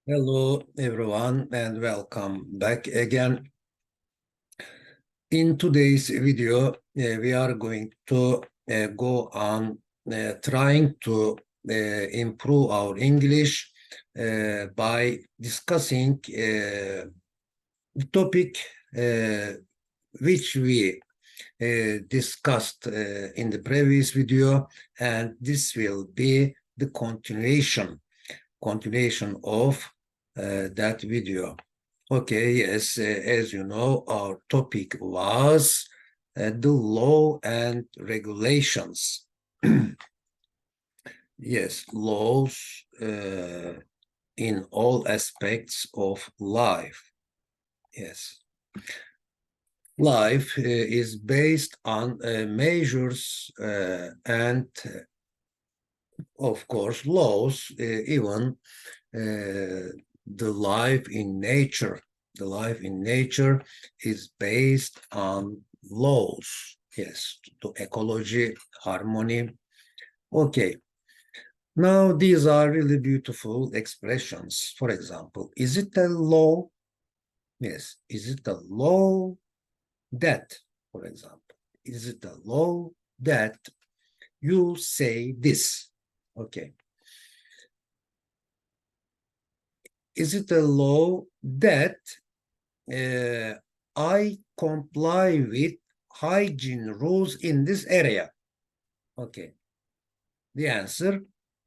Hello, everyone, and welcome back again. In today's video, we are going to go on trying to improve our English by discussing the topic which we discussed in the previous video, and this will be the continuation of that video. Okay, yes, as you know, our topic was the law and regulations. Yes, laws in all aspects of life. Yes. Life is based on measures and, of course, laws, even the life in nature. The life in nature is based on laws. Yes, to ecology, harmony. Okay. Now, these are really beautiful expressions. For example, is it a law? Yes. Is it a law that, for example, is it a law that you say this? Okay. Is it a law that I comply with hygiene rules in this area? Okay. The answer,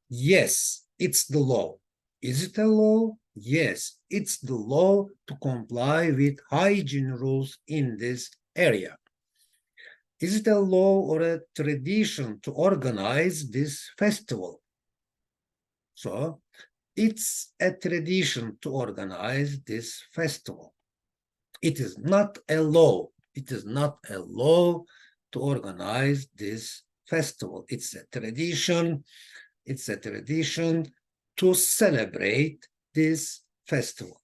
yes, it's the law. Is it a law? Yes, it's the law to comply with hygiene rules in this area. Is it a law or a tradition to organize this festival? So, it's a tradition to organize this festival. It is not a law. It is not a law to organize this festival. It's a tradition. It's a tradition to celebrate this festival.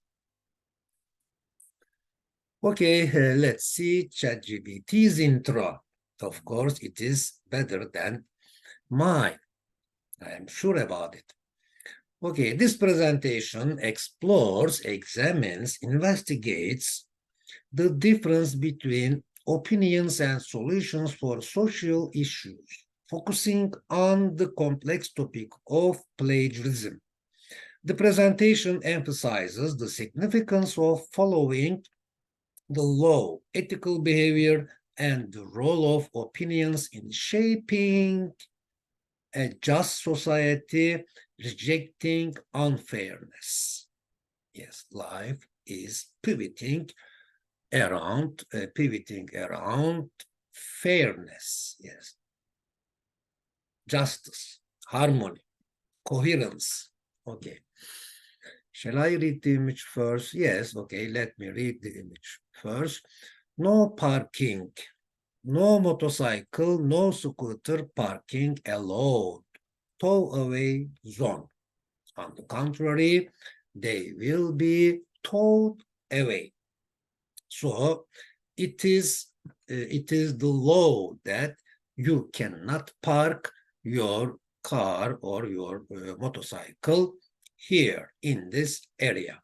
Okay, let's see ChatGPT's intro. Of course, it is better than mine. I am sure about it. Okay, this presentation explores, examines, investigates the difference between opinions and solutions for social issues, focusing on the complex topic of plagiarism. The presentation emphasizes the significance of following the law, ethical behavior, and the role of opinions in shaping a just society, rejecting unfairness. Yes, life is pivoting around fairness. Yes, justice, harmony, coherence. Okay. Shall I read the image first? Yes, okay, let me read the image first. No parking, no motorcycle, no scooter parking allowed. Tow away zone. On the contrary, they will be towed away. So it is the law that you cannot park your car or your motorcycle here in this area.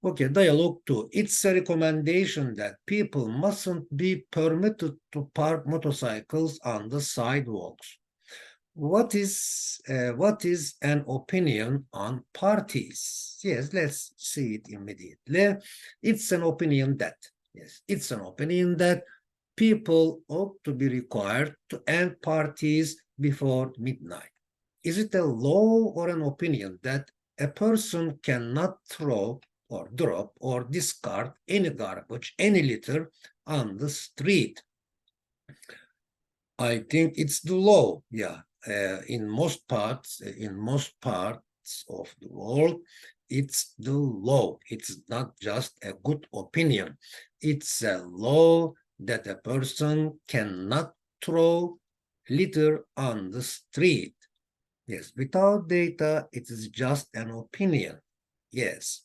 Okay, dialogue 2. It's a recommendation that people mustn't be permitted to park motorcycles on the sidewalks. What is an opinion on parties? Yes, let's see it immediately. It's an opinion that, yes, it's an opinion that people ought to be required to end parties before midnight. Is it a law or an opinion that a person cannot throw or drop or discard any garbage, any litter on the street? I think it's the law. Yeah, in most parts of the world, it's the law. It's not just a good opinion. It's a law that a person cannot throw litter on the street. Yes, without data, it is just an opinion. Yes.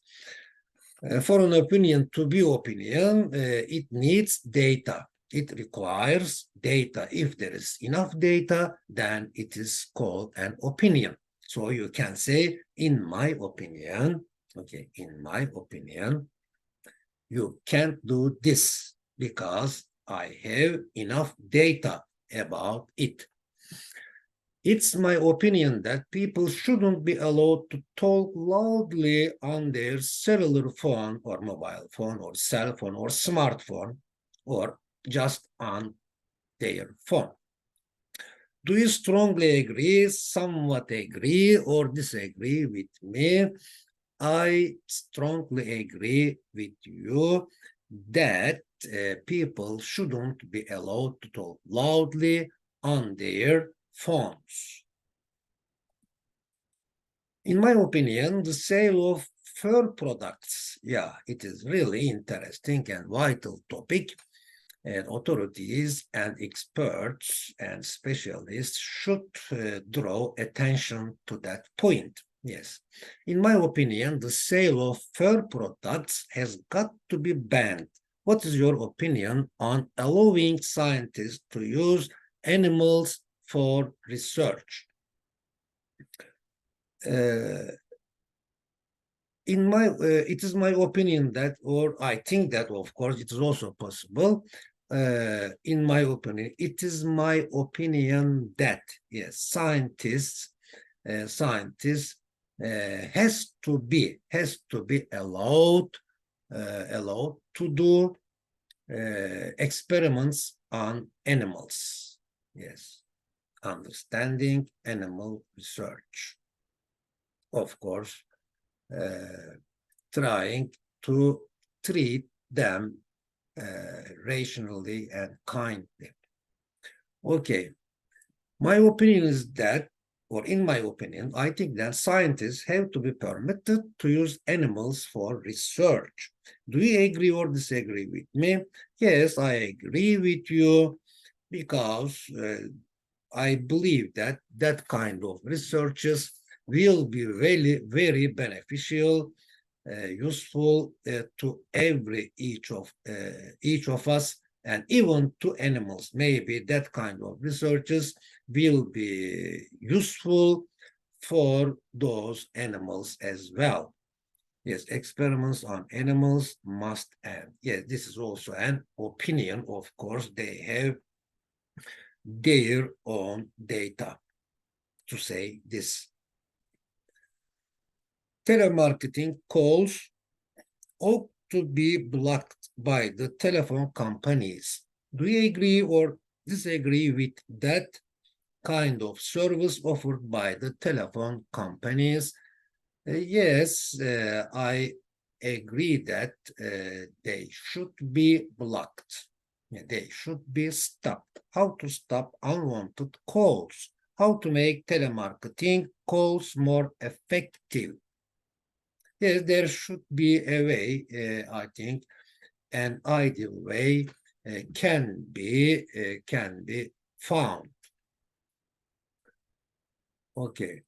For an opinion to be opinion, it needs data. It requires data. If there is enough data, then it is called an opinion. So you can say, in my opinion, Okay, in my opinion, you can't do this because I have enough data about it. It's my opinion that people shouldn't be allowed to talk loudly on their cellular phone or mobile phone or cell phone or smartphone or just on their phone. Do you strongly agree, somewhat agree, or disagree with me? I strongly agree with you that people shouldn't be allowed to talk loudly on their phones. In my opinion, the sale of fur products, yeah, it is really interesting and vital topic. And authorities and experts and specialists should draw attention to that point. Yes. In my opinion, the sale of fur products has got to be banned. What is your opinion on allowing scientists to use animals for research? It is my opinion that, or I think that, of course, it is also possible. In my opinion, it is my opinion that yes, scientists has to be allowed to do experiments on animals. Yes, understanding animal research. Of course, trying to treat them rationally and kindly. Okay, my opinion is that, or in my opinion, I think that scientists have to be permitted to use animals for research. Do you agree or disagree with me? Yes, I agree with you because I believe that that kind of researches will be very, very beneficial, useful to each of us, and even to animals. Maybe that kind of researches will be useful for those animals as well. Yes, experiments on animals must end. Yes, this is also an opinion. Of course, they have their own data to say this. Telemarketing calls ought to be blocked by the telephone companies. Do you agree or disagree with that kind of service offered by the telephone companies? Yes, I agree that they should be blocked. They should be stopped. How to stop unwanted calls? How to make telemarketing calls more effective? Yes, there should be a way, I think, an ideal way can be found. Okay.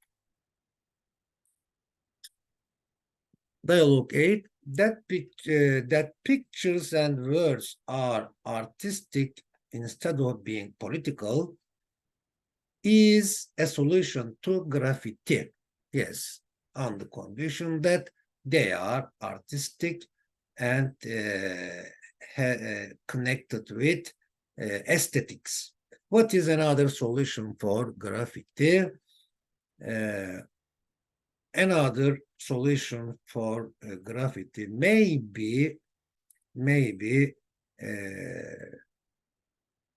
Dialogue 8, that pictures and words are artistic instead of being political is a solution to graffiti. Yes, on the condition that they are artistic and connected with aesthetics. What is another solution for graffiti? Another solution for graffiti maybe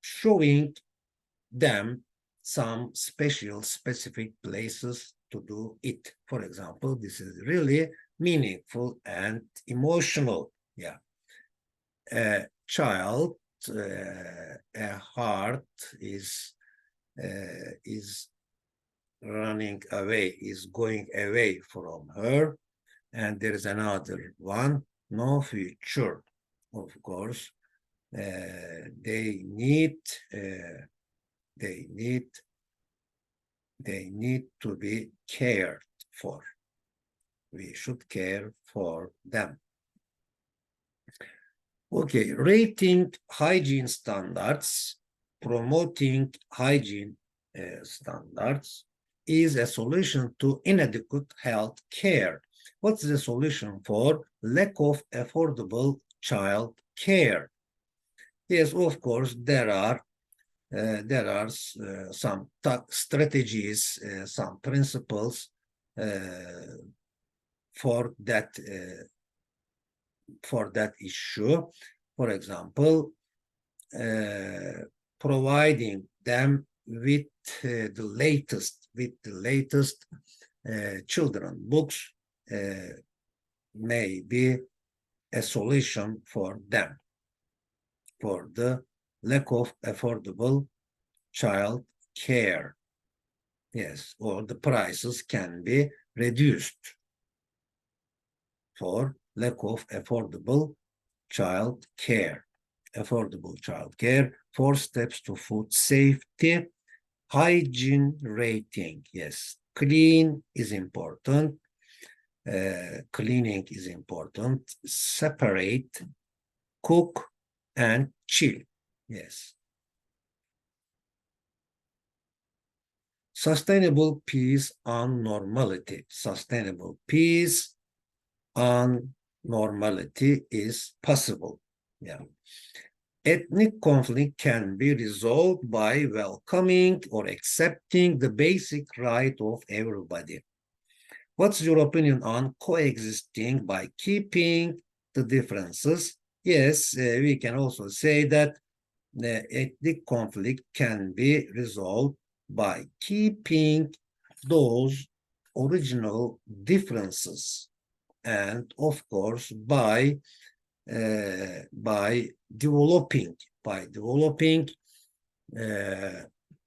showing them some specific places to do it. For example, this is really meaningful and emotional. Yeah, a child, a heart is running away, is going away from her, and there is another one, no future. Of course, they need to be cared for. We should care for them. Okay, rating hygiene standards, promoting hygiene standards is a solution to inadequate health care. What's the solution for lack of affordable child care? Yes, of course, there are some strategies, some principles for that issue. For example, providing them with the latest children books may be a solution for them, for the lack of affordable child care. Yes, or the prices can be reduced for lack of affordable child care. Affordable child care, 4 steps to food safety, hygiene rating. Yes, clean is important. Cleaning is important. Separate, cook, and chill. Yes. Sustainable peace and normality. Sustainable peace and normality is possible. Yeah. Ethnic conflict can be resolved by welcoming or accepting the basic right of everybody. What's your opinion on coexisting by keeping the differences? Yes, we can also say that the ethnic conflict can be resolved by keeping those original differences, and of course by developing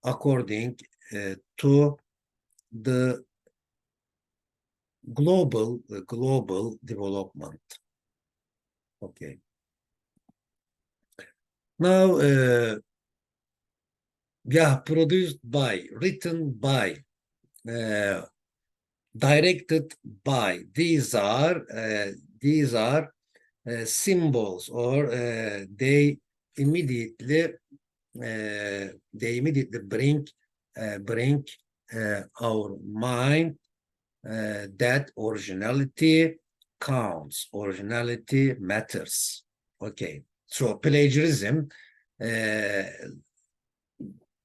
according to the global development. Okay. Now, yeah, produced by, written by, directed by. These are symbols, or they immediately bring our mind that originality counts, originality matters. Okay, so plagiarism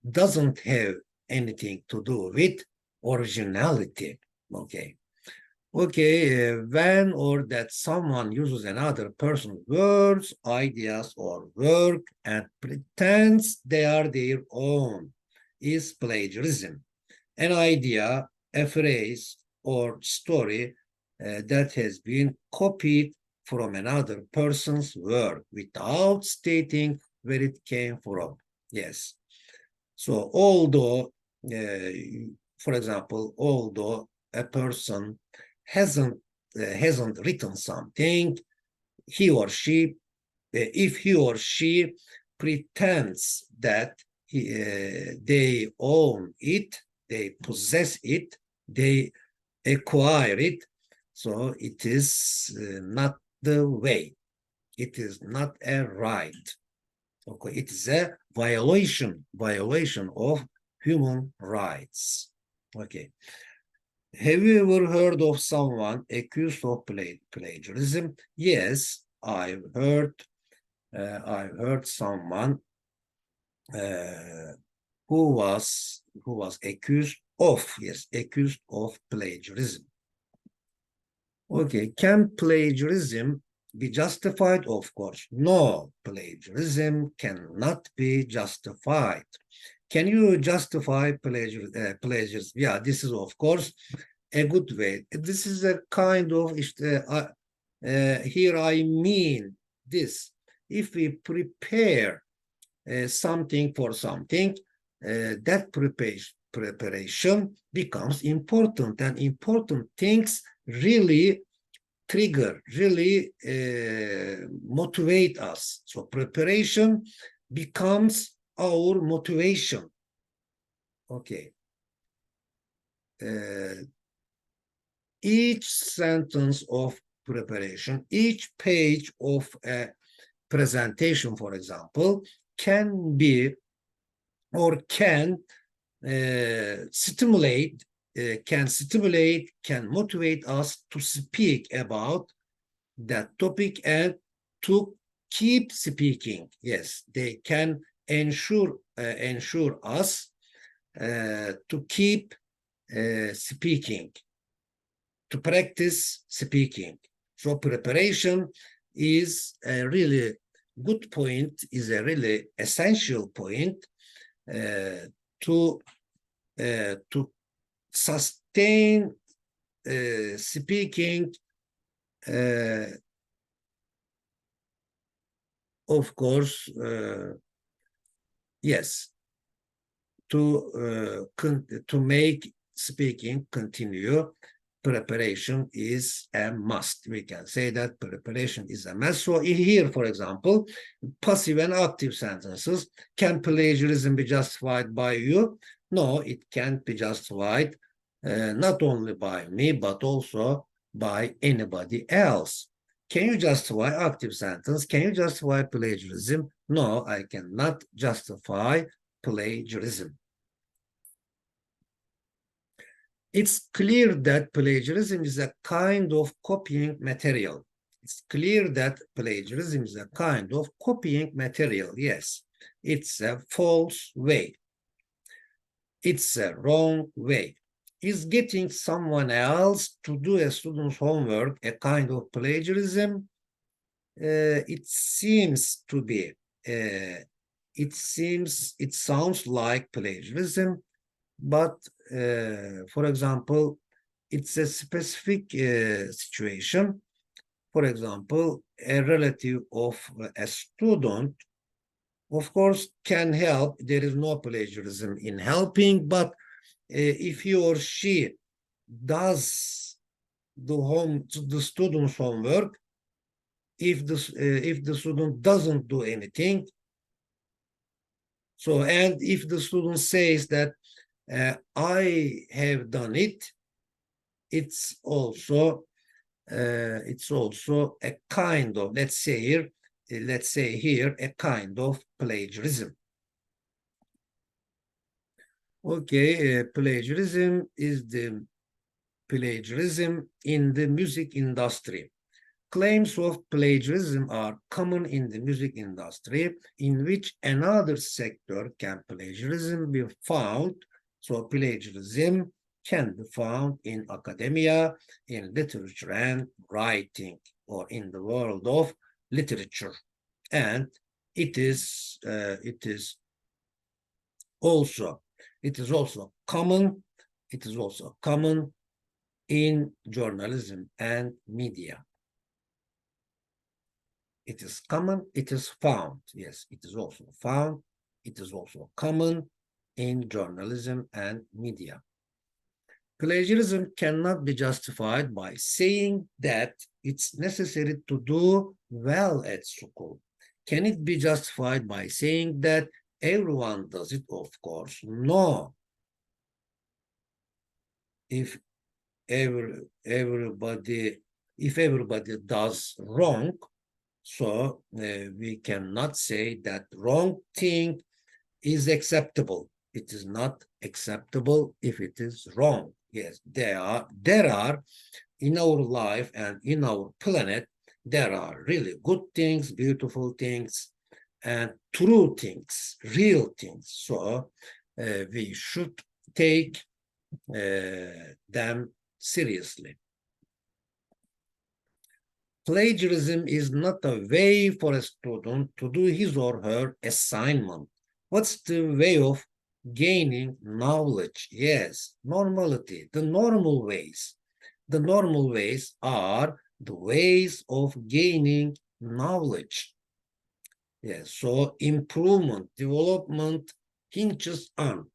doesn't have anything to do with originality. Okay. When or that someone uses another person's words, ideas, or work and pretends they are their own is plagiarism. An idea, a phrase, or story that has been copied from another person's work without stating where it came from. Yes. So although, for example, although a person hasn't written something, he or she, if he or she pretends that they own it, they possess it, they acquire it, so it is not the way. It is not a right. Okay, it is a violation of human rights. Okay. Have you ever heard of someone accused of plagiarism? Yes, I've heard someone who was accused of plagiarism. Okay, can plagiarism be justified? Of course, no, plagiarism cannot be justified. Can you justify plagiarism? Yeah, this is of course a good way. This is a kind of here I mean this. If we prepare something for something, that preparation becomes important, and important things really trigger, really motivate us. So preparation becomes our motivation. Okay. Each sentence of preparation, each page of a presentation, for example, can be or can stimulate can stimulate, can motivate us to speak about that topic and to keep speaking. Yes, they can ensure us to keep speaking, to practice speaking. So preparation is a really good point, is a really essential point to sustain speaking, of course, yes, to make speaking continue. Preparation is a must. We can say that preparation is a must. So here, for example, passive and active sentences. Can plagiarism be justified by you? No, it can't be justified not only by me, but also by anybody else. Can you justify active sentence? Can you justify plagiarism? No, I cannot justify plagiarism. It's clear that plagiarism is a kind of copying material. It's clear that plagiarism is a kind of copying material. Yes, it's a false way. It's a wrong way. Is getting someone else to do a student's homework a kind of plagiarism? It seems to be. It sounds like plagiarism, but for example, it's a specific situation. For example, a relative of a student, of course, can help. There is no plagiarism in helping, but if he or she does the student's homework, if the student doesn't do anything, so and if the student says that I have done it, it's also a kind of, let's say here a kind of plagiarism. Okay, plagiarism in the music industry. Claims of plagiarism are common in the music industry, in which another sector can plagiarism be found. So plagiarism can be found in academia, in literature and writing, or in the world of literature. And it is also common in journalism and media. It is common, it is found. Yes, it is also found. It is also common in journalism and media. Plagiarism cannot be justified by saying that it's necessary to do well at school. Can it be justified by saying that everyone does it? Of course, no. If everybody does wrong, so we cannot say that wrong thing is acceptable. It is not acceptable if it is wrong. Yes, there are in our life and in our planet, there are really good things, beautiful things, and true things, real things. So we should take them seriously. Plagiarism is not a way for a student to do his or her assignment. What's the way of gaining knowledge? Yes, normality, the normal ways. The normal ways are the ways of gaining knowledge. Yes, so improvement, development hinges on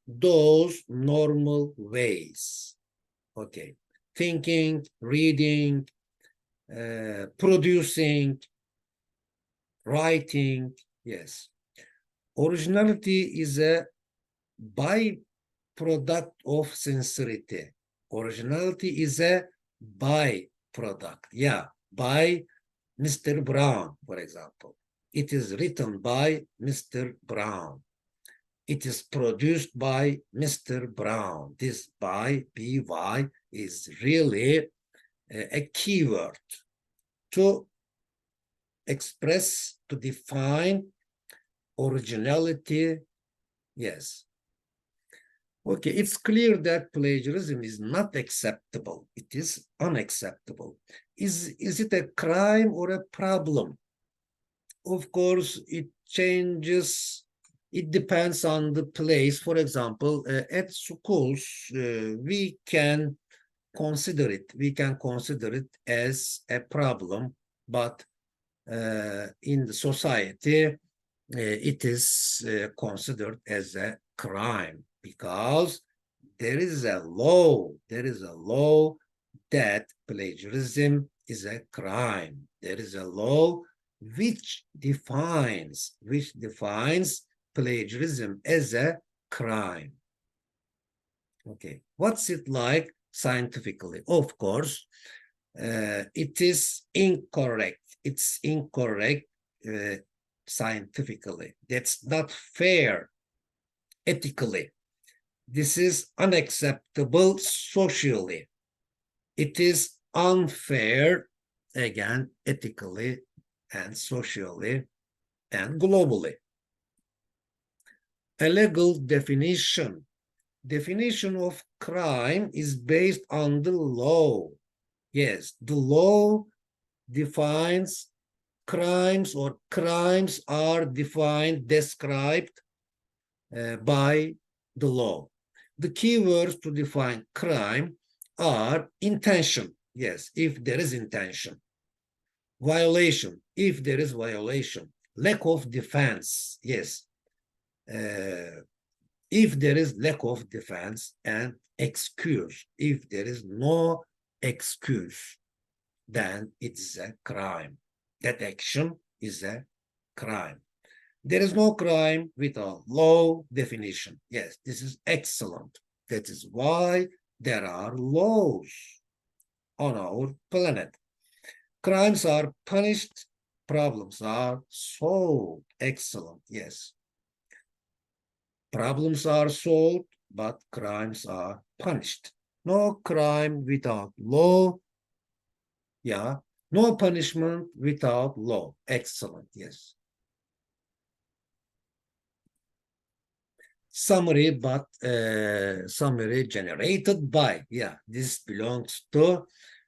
those normal ways. Okay, thinking, reading, producing, writing. Yes, originality is a byproduct of sincerity. Originality is a byproduct. Yeah, by Mr. Brown, for example. It is written by Mr. Brown. It is produced by Mr. Brown. This by, by, is really a keyword to express, to define originality. Yes. Okay, it's clear that plagiarism is not acceptable. It is unacceptable. Is it a crime or a problem? Of course, it changes. It depends on the place. For example, at schools, we can consider it. We can consider it as a problem, but in the society, it is considered as a crime because there is a law. There is a law that plagiarism is a crime. There is a law which defines plagiarism as a crime. Okay, what's it like scientifically? Of course, it is incorrect. It's incorrect scientifically. That's not fair ethically. This is unacceptable socially. It is unfair, again, ethically and socially and globally. A legal definition. Definition of crime is based on the law. Yes, the law defines crimes, or crimes are defined, described by the law. The keywords to define crime are intention. Yes, if there is intention. Violation, if there is violation. Lack of defense. Yes. If there is lack of defense, and excuse. If there is no excuse, then it's a crime. That action is a crime. There is no crime without law definition. Yes, this is excellent. That is why there are laws on our planet. Crimes are punished, problems are solved. Excellent, yes. Problems are solved, but crimes are punished. No crime without law. Yeah, no punishment without law. Excellent, yes. Summary, but summary generated by. Yeah, this belongs to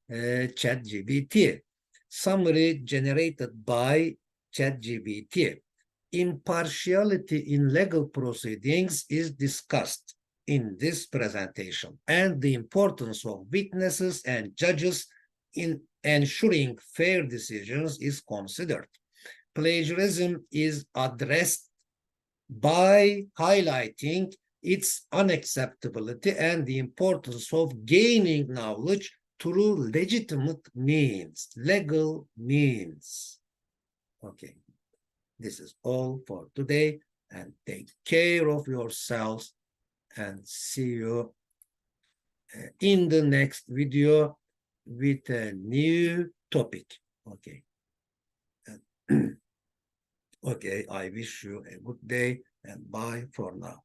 ChatGPT. Summary generated by ChatGPT. Impartiality in legal proceedings is discussed in this presentation, and the importance of witnesses and judges in ensuring fair decisions is considered. Plagiarism is addressed by highlighting its unacceptability and the importance of gaining knowledge through legitimate means, legal means. Okay, this is all for today, and take care of yourselves, and see you in the next video with a new topic. Okay. Okay, I wish you a good day, and bye for now.